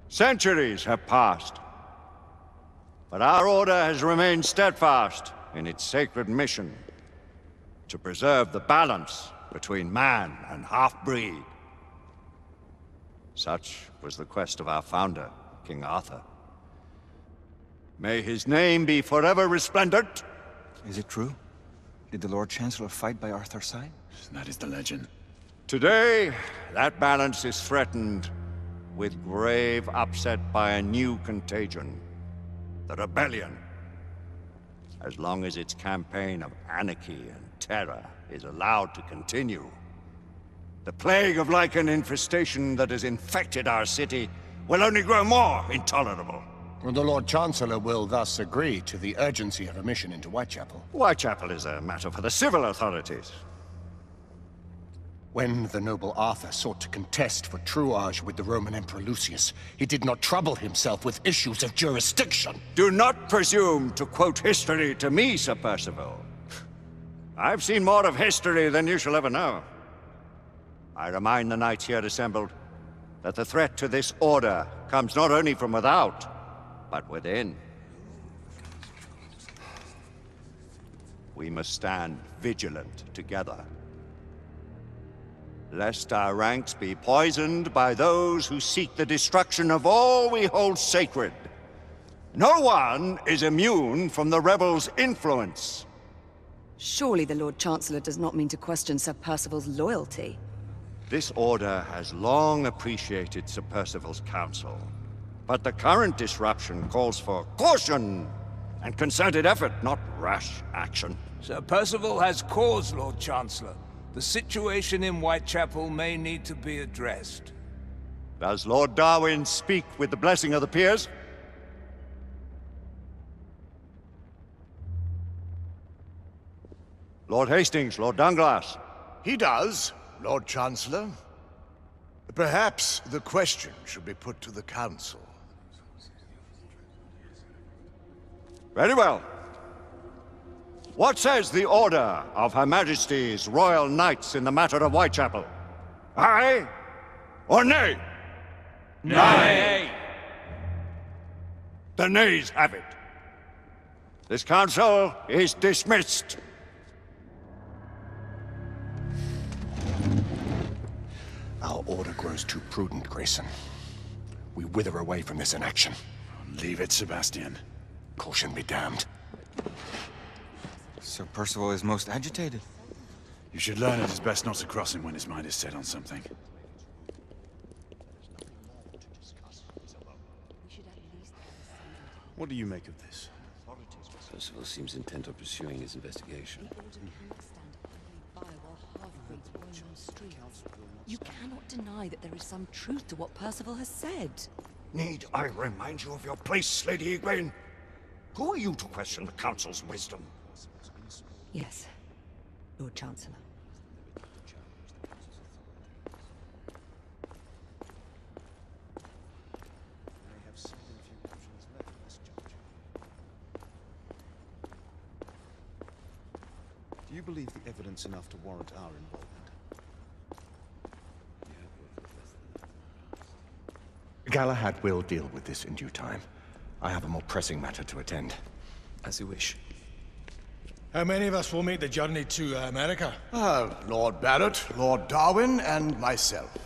Centuries have passed, but our order has remained steadfast in its sacred mission to preserve the balance between man and half-breed. Such was the quest of our founder, King Arthur. May his name be forever resplendent. Is it true? Did the Lord Chancellor fight by Arthur's side? That is the legend. Today, that balance is threatened with grave upset by a new contagion, the rebellion. As long as its campaign of anarchy and terror is allowed to continue, the plague of lichen infestation that has infected our city will only grow more intolerable. Well, the Lord Chancellor will thus agree to the urgency of a mission into Whitechapel. Whitechapel is a matter for the civil authorities. When the noble Arthur sought to contest for truage with the Roman Emperor Lucius, he did not trouble himself with issues of jurisdiction. Do not presume to quote history to me, Sir Percival. I've seen more of history than you shall ever know. I remind the knights here assembled that the threat to this order comes not only from without, but within. We must stand vigilant together, lest our ranks be poisoned by those who seek the destruction of all we hold sacred. No one is immune from the rebels' influence. Surely the Lord Chancellor does not mean to question Sir Percival's loyalty. This order has long appreciated Sir Percival's counsel, but the current disruption calls for caution and concerted effort, not rash action. Sir Percival has cause, Lord Chancellor. The situation in Whitechapel may need to be addressed. Does Lord Darwin speak with the blessing of the peers? Lord Hastings, Lord Dunglass. He does, Lord Chancellor. Perhaps the question should be put to the Council. Very well. What says the Order of Her Majesty's Royal Knights in the matter of Whitechapel? Aye or nay? Nay! The nays have it. This council is dismissed. Our order grows too prudent, Grayson. We wither away from this inaction. Leave it, Sebastian. Caution be damned. Sir Percival is most agitated. You should learn it is best not to cross him when his mind is set on something. What do you make of this? Percival seems intent on pursuing his investigation. You cannot deny that there is some truth to what Percival has said. Need I remind you of your place, Lady Egwene? Who are you to question the Council's wisdom? Yes, Lord Chancellor. Do you believe the evidence enough to warrant our involvement? Galahad will deal with this in due time. I have a more pressing matter to attend. As you wish. How many of us will make the journey to America? Lord Barrett, Lord Darwin, and myself.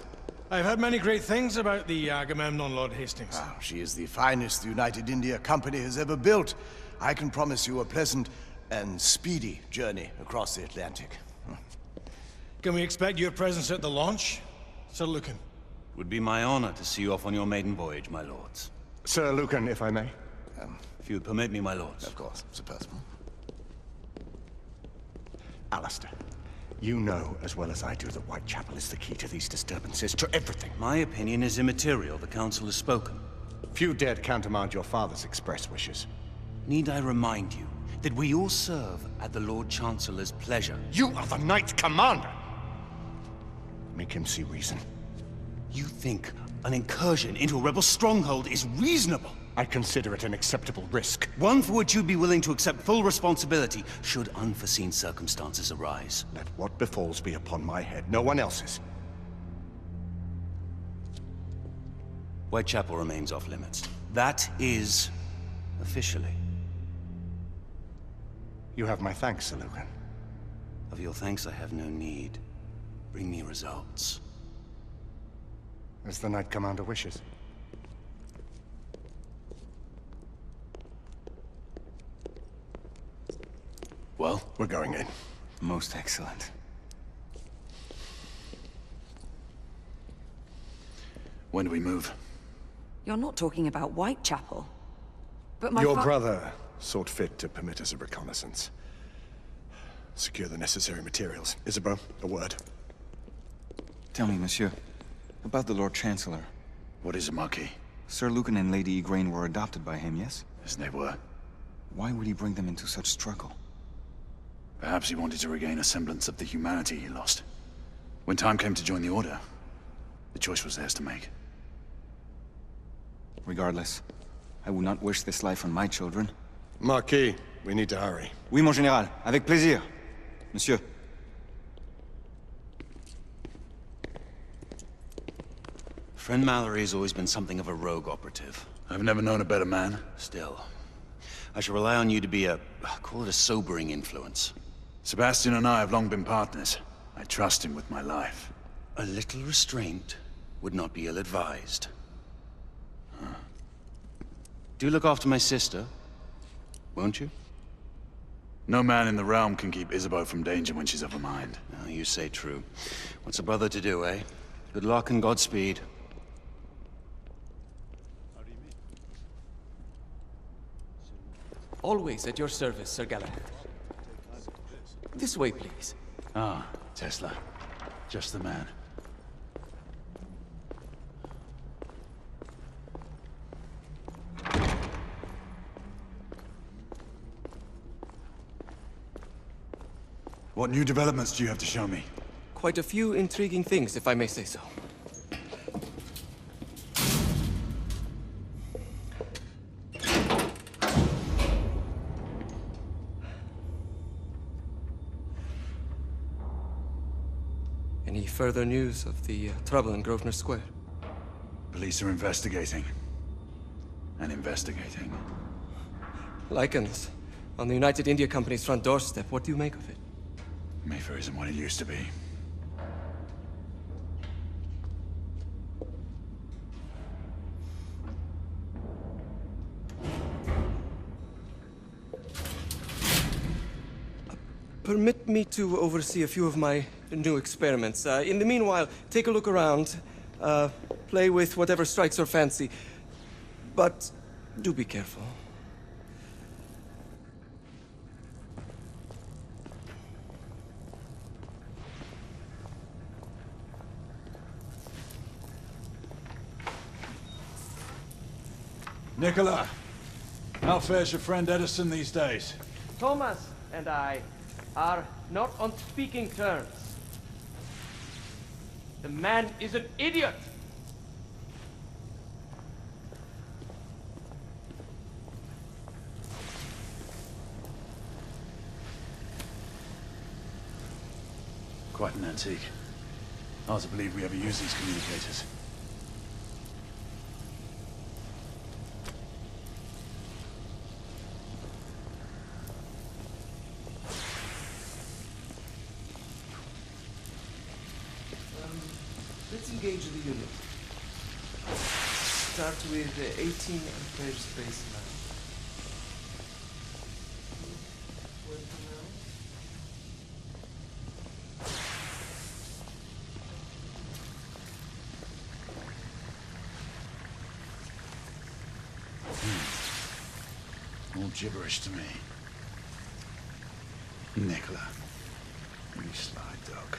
I've heard many great things about the Agamemnon, Lord Hastings. She is the finest the United India Company has ever built. I can promise you a pleasant and speedy journey across the Atlantic. Can we expect your presence at the launch, Sir Lucan? Would be my honor to see you off on your maiden voyage, my lords. Sir Lucan, if I may. If you would permit me, my lords. Of course, Sir Percival. Alistair, you know as well as I do that Whitechapel is the key to these disturbances, to everything. My opinion is immaterial. The Council has spoken. Few dared countermand your father's express wishes. Need I remind you that we all serve at the Lord Chancellor's pleasure? You are the Knight Commander! Make him see reason. You think an incursion into a rebel stronghold is reasonable? I consider it an acceptable risk. One for which you'd be willing to accept full responsibility should unforeseen circumstances arise. Let what befalls be upon my head, no one else's. Whitechapel remains off limits. That is... officially. You have my thanks, Sir Lucan. Of your thanks I have no need. Bring me results. As the Knight Commander wishes. Well? We're going in. Most excellent. When do we move? You're not talking about Whitechapel. But my Your brother sought fit to permit us a reconnaissance. Secure the necessary materials. Isabeau, a word. Tell me, monsieur, about the Lord Chancellor. What is it, Marquis? Sir Lucan and Lady Igraine were adopted by him, yes? Yes, they were. Why would he bring them into such struggle? Perhaps he wanted to regain a semblance of the humanity he lost. When time came to join the Order, the choice was theirs to make. Regardless, I would not wish this life on my children. Marquis, we need to hurry. Oui, mon général. Avec plaisir. Monsieur. Friend Mallory has always been something of a rogue operative. I've never known a better man. Still, I shall rely on you to be call it a sobering influence. Sebastian and I have long been partners. I trust him with my life. A little restraint would not be ill-advised. Do look after my sister, won't you? No man in the realm can keep Isabeau from danger when she's of a mind. Oh, you say true. What's a brother to do, eh? Good luck and Godspeed. Always at your service, Sir Galahad. This way, please. Ah, Tesla. Just the man. What new developments do you have to show me? Quite a few intriguing things, if I may say so. Any further news of the trouble in Grosvenor Square? Police are investigating. And investigating. Lycans, on the United India Company's front doorstep. What do you make of it? Mayfair isn't what it used to be. Permit me to oversee a few of my new experiments. In the meanwhile, take a look around. Play with whatever strikes your fancy. But do be careful. Nicola, how fares your friend Edison these days? Thomas and I are not on speaking terms. The man is an idiot! Quite an antique. Hard to believe we ever use these communicators. Let's engage the unit. Start with 18 amperes baseline. All gibberish to me. Nicola, you sly dog.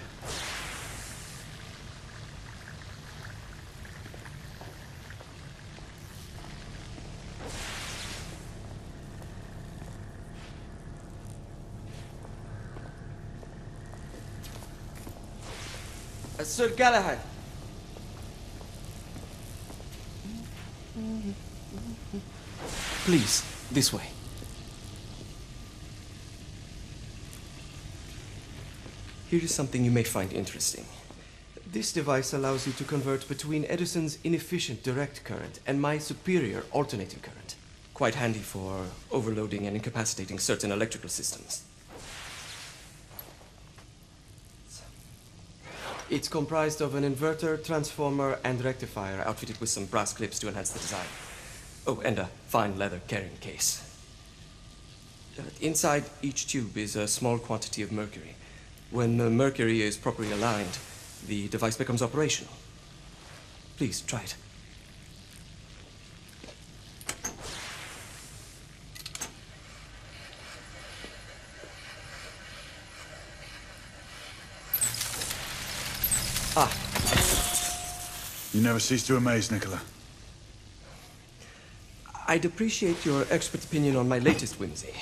Sir Galahad. Please, this way. Here is something you may find interesting. This device allows you to convert between Edison's inefficient direct current and my superior alternating current. Quite handy for overloading and incapacitating certain electrical systems. It's comprised of an inverter, transformer, and rectifier outfitted with some brass clips to enhance the design. Oh, and a fine leather carrying case. Inside each tube is a small quantity of mercury. When the mercury is properly aligned, the device becomes operational. Please, try it. Ah. You never cease to amaze, Nicola. I'd appreciate your expert opinion on my latest whimsy.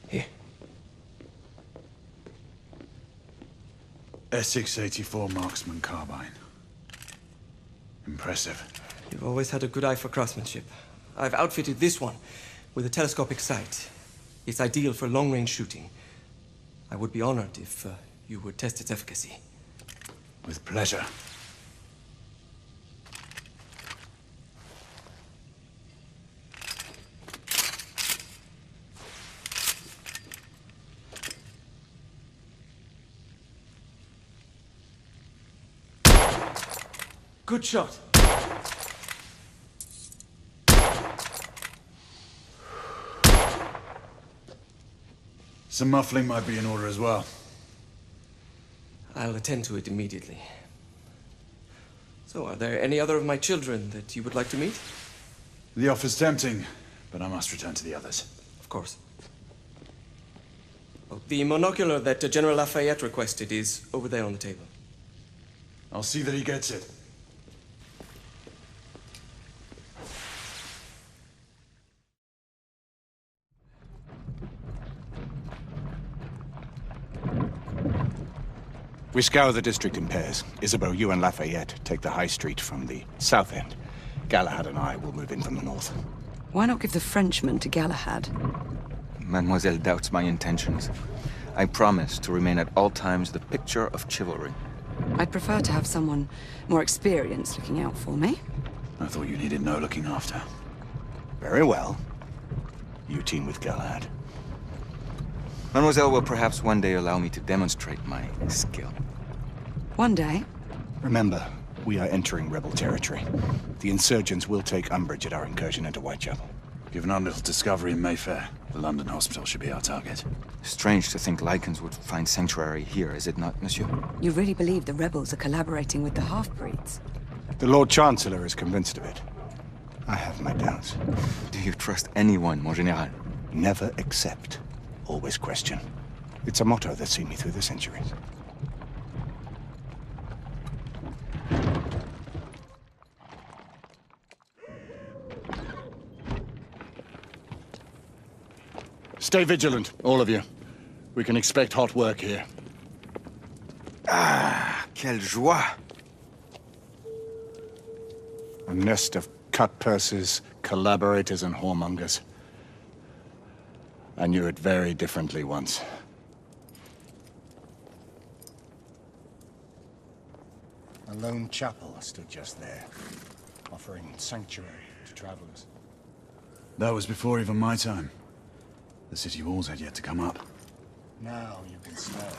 Here. S684 Marksman Carbine. Impressive. You've always had a good eye for craftsmanship. I've outfitted this one with a telescopic sight. It's ideal for long-range shooting. I would be honored if you would test its efficacy. With pleasure. Good shot. Some muffling might be in order as well. I'll attend to it immediately. So, are there any other of my children that you would like to meet? The offer's tempting, but I must return to the others. Of course. Oh, the monocular that General Lafayette requested is over there on the table. I'll see that he gets it. We scour the district in pairs. Isabeau, you and Lafayette take the high street from the south end. Galahad and I will move in from the north. Why not give the Frenchman to Galahad? Mademoiselle doubts my intentions. I promise to remain at all times the picture of chivalry. I'd prefer to have someone more experienced looking out for me. I thought you needed no looking after. Very well. You team with Galahad. Mademoiselle will perhaps one day allow me to demonstrate my skill. One day? Remember, we are entering rebel territory. The insurgents will take umbrage at our incursion into Whitechapel. Given our little discovery in Mayfair, the London hospital should be our target. Strange to think Lycans would find sanctuary here, is it not, monsieur? You really believe the rebels are collaborating with the half-breeds? The Lord Chancellor is convinced of it. I have my doubts. Do you trust anyone, mon général? Never accept. Always question. It's a motto that's seen me through the centuries. Stay vigilant, all of you. We can expect hot work here. Ah, quelle joie! A nest of cut-purses, collaborators, and whoremongers. I knew it very differently once. A lone chapel stood just there, offering sanctuary to travelers. That was before even my time. The city walls had yet to come up. Now you can smell